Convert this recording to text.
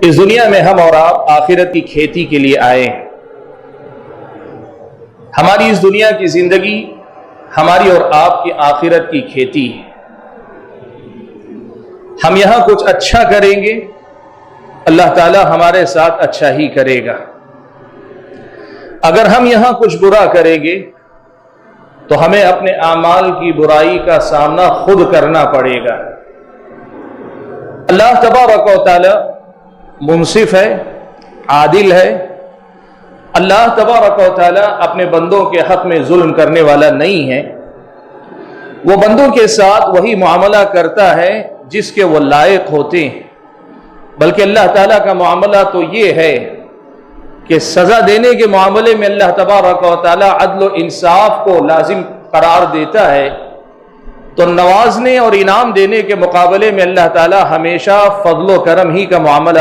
इस दुनिया में हम और आप आखिरत की खेती के लिए आए हैं। हमारी इस दुनिया की जिंदगी हमारी और आपकी आखिरत की खेती है। हम यहां कुछ अच्छा करेंगे, अल्लाह ताला हमारे साथ अच्छा ही करेगा। अगर हम यहां कुछ बुरा करेंगे तो हमें अपने आमाल की बुराई का सामना खुद करना पड़ेगा। अल्लाह तबारक व तआला मुंसिफ है, आदिल है। अल्लाह तबारक व तआला अपने बंदों के हक में जुल्म करने वाला नहीं है। वो बंदों के साथ वही मुआमला करता है जिसके वो लायक होते हैं। बल्कि अल्लाह ताला का मामला तो ये है कि सजा देने के मामले में अल्लाह तबारक व तआला अदल व इंसाफ को लाजिम करार देता है, तो नवाजने और इनाम देने के मुकाबले में अल्लाह ताला हमेशा फजलो करम ही का मामला